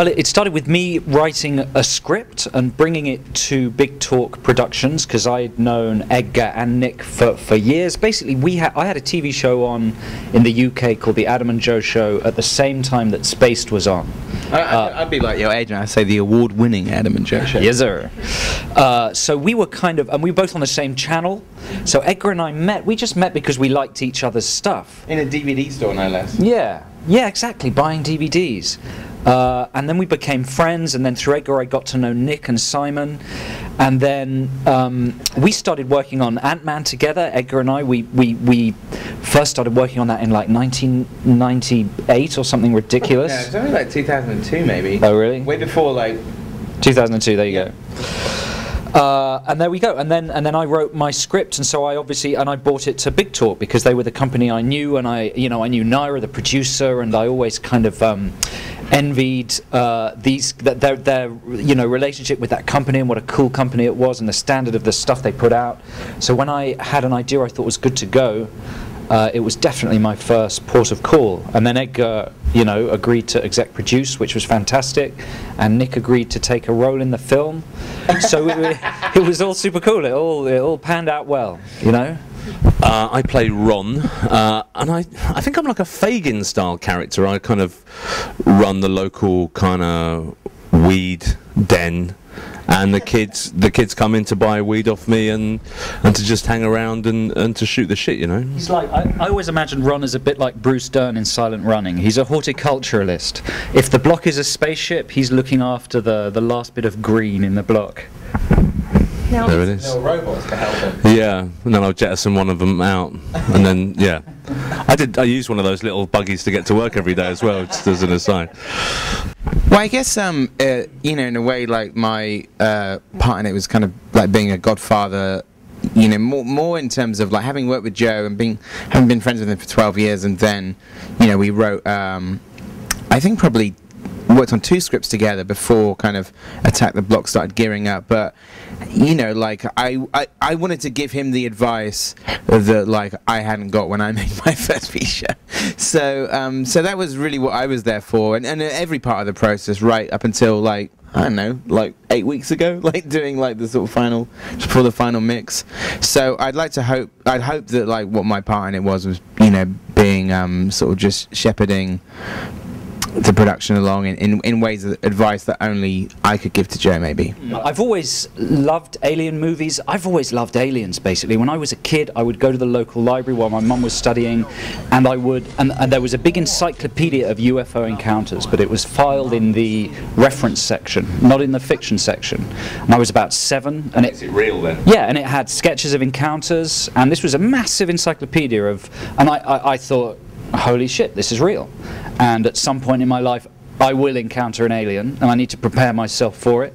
Well, it started with me writing a script and bringing it to Big Talk Productions, because I'd known Edgar and Nick for years. Basically, I had a TV show on in the UK called The Adam and Joe Show at the same time that Spaced was on. I'd be like your agent. I'd say the award-winning Adam and Joe Show. Yes, sir. So we were and we were both on the same channel. So Edgar and I met. We just met because we liked each other's stuff. In a DVD store, no less. Yeah, exactly. Buying DVDs. And then we became friends, and then through Edgar I got to know Nick and Simon, and then we started working on Ant-Man together. Edgar and I, we first started working on that in like 1998 or something ridiculous. Yeah, it's only like 2002 maybe. Oh really? Way before like 2002. There you go. And there we go. And then I wrote my script, and so I brought it to Big Talk because they were the company I knew, and I knew Naira, the producer, and I always kind of envied their relationship with that company and what a cool company it was and the standard of the stuff they put out. So when I had an idea I thought was good to go, it was definitely my first port of call. And then Edgar, agreed to exec produce, which was fantastic, and Nick agreed to take a role in the film. So it was all super cool. It all panned out well, I play Ron, and I think I'm like a Fagin-style character. I kind of run the local kind of weed den, and the kids come in to buy weed off me and to just hang around and to shoot the shit, He's like, I always imagined Ron as a bit like Bruce Dern in Silent Running. He's a horticulturalist. If the block is a spaceship, he's looking after the last bit of green in the block. There it is. Little robots to help him. Yeah, and then I'll jettison one of them out, and then I used one of those little buggies to get to work every day as well, just as an aside. Well, I guess in a way, like my part in it was kind of like being a godfather. More in terms of like having worked with Joe and having been friends with him for 12 years, and then we wrote. I think probably worked on 2 scripts together before kind of Attack the Block started gearing up, but like I wanted to give him the advice that like I hadn't got when I made my first feature, so that was really what I was there for, and every part of the process right up until like I don't know, like 8 weeks ago, like doing like the sort of final, before the final mix. So I'd hope that like what my part in it was being sort of just shepherding the production along in ways of advice that only I could give to Joe, maybe. I've always loved alien movies. I've always loved aliens, basically. When I was a kid, I would go to the local library while my mum was studying, and and there was a big encyclopedia of UFO encounters, but it was filed in the reference section, not in the fiction section. And I was about 7. And Is it real then? Yeah, and it had sketches of encounters, and this was a massive encyclopedia and I thought, holy shit, this is real. And at some point in my life I will encounter an alien, and I need to prepare myself for it.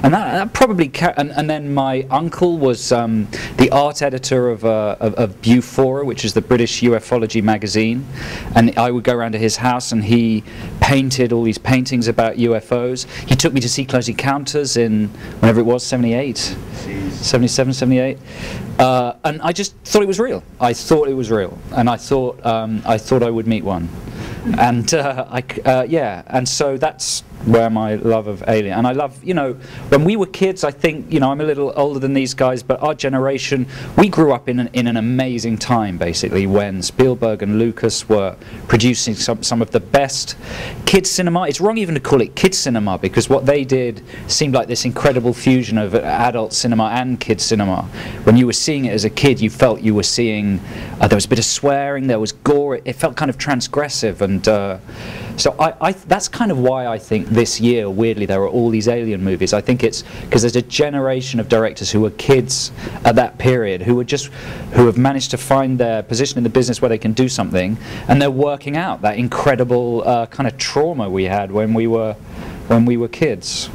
And that probably and then my uncle was the art editor of Bufora, which is the British ufology magazine, and I would go around to his house and he painted all these paintings about UFOs. He took me to see Close Encounters in whenever it was, 78, 77, 78, and I just thought it was real. I thought it was real, and I thought I would meet one. And and so that's where my love of Alien, and I love, when we were kids, I think, I'm a little older than these guys, but our generation, we grew up in an amazing time, basically, when Spielberg and Lucas were producing some of the best kids cinema. It's wrong even to call it kids cinema, because what they did seemed like this incredible fusion of adult cinema and kids cinema. When you were seeing it as a kid, you felt you were seeing, there was a bit of swearing, there was gore, it felt kind of transgressive, and so that's kind of why I think this year, weirdly, there are all these alien movies. I think it's because there's a generation of directors who were kids at that period who have managed to find their position in the business where they can do something, and they're working out that incredible kind of trauma we had when we were kids.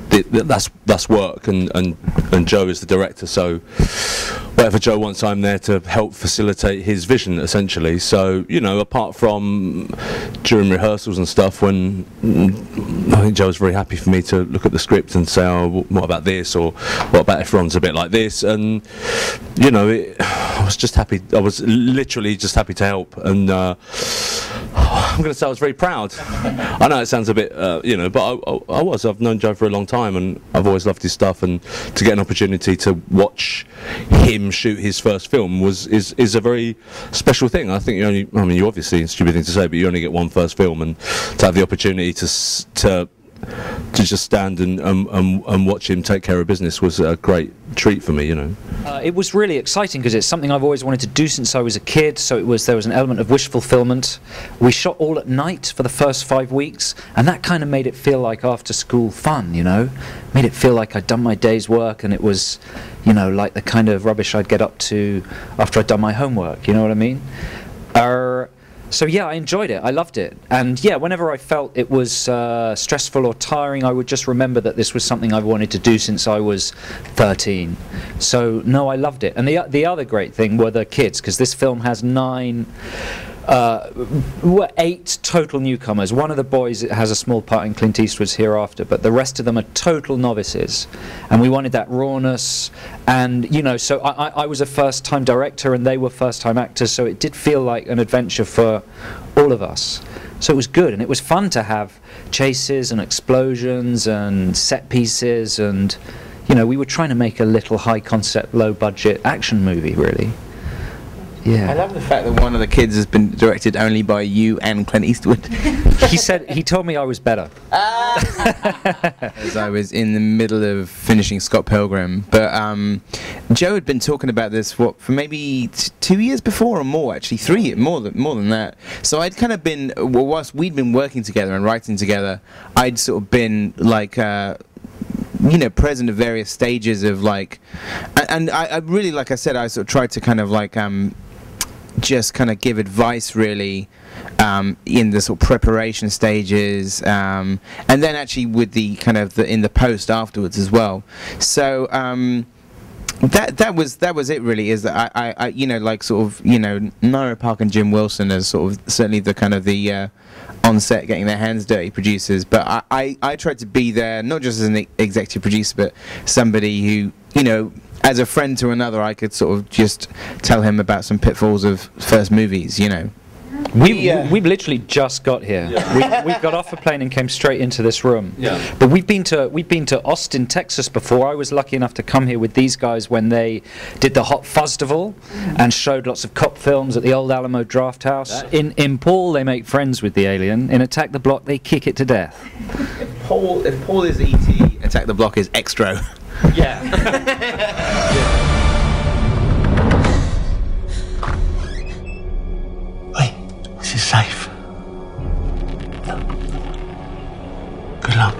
That's work, and Joe is the director, so whatever Joe wants, I'm there to help facilitate his vision, essentially. So, apart from during rehearsals and stuff, when I think Joe was very happy for me to look at the script and say, oh, what about this, or what about if Ron's a bit like this, and I was just happy. I was literally just happy to help, and I'm going to say I was very proud. I know it sounds a bit, you know, but I was. I've known Joe for a long time, and I've always loved his stuff. And to get an opportunity to watch him shoot his first film is a very special thing. I think you obviously, it's a stupid thing to say, but you only get one first film, and to have the opportunity to just stand and watch him take care of business was a great treat for me, you know. It was really exciting because it's something I've always wanted to do since I was a kid, so there was an element of wish fulfillment. We shot all at night for the first 5 weeks, and that kind of made it feel like after school fun, you know. Made it feel like I'd done my day's work, and it was, you know, like the kind of rubbish I'd get up to after I'd done my homework, you know what I mean? So yeah, I enjoyed it. I loved it. And yeah, whenever I felt it was stressful or tiring, I would just remember that this was something I've wanted to do since I was 13. So no, I loved it. And the other great thing were the kids, because this film has 8 total newcomers. One of the boys has a small part in Clint Eastwood's Hereafter, but the rest of them are total novices. And we wanted that rawness. And, you know, so I was a first-time director and they were first-time actors, so it did feel like an adventure for all of us. So it was good, and it was fun to have chases and explosions and set pieces, and, you know, we were trying to make a little high-concept, low-budget action movie, really. Yeah. I love the fact that one of the kids has been directed only by you and Clint Eastwood. He told me I was better. As I was in the middle of finishing Scott Pilgrim, but Joe had been talking about this for maybe 2 years before, or more, actually 3 more than that. So I'd kind of been, whilst we'd been working together and writing together, I'd sort of been like, you know, present at various stages of like, and I really, like I said, I sort of tried to kind of like just kind of give advice really in the sort of preparation stages, and then actually with the kind of in the post afterwards as well. So that was it really. Is that I you know, like sort of, you know, Naira Park and Jim Wilson as sort of certainly the kind of the on set getting their hands dirty producers, but I tried to be there not just as an executive producer, but somebody who, you know, as a friend to another, I could sort of just tell him about some pitfalls of first movies, you know. We've literally just got here. Yeah. We got off a plane and came straight into this room. Yeah. But we've been to Austin, Texas before. I was lucky enough to come here with these guys when they did the Hot Fuzzdival and showed lots of cop films at the old Alamo Draft House. In Paul, they make friends with the alien. In Attack the Block, they kick it to death. If Paul is E.T., Attack the Block is Extro. Yeah. Wait, this is safe. Good luck.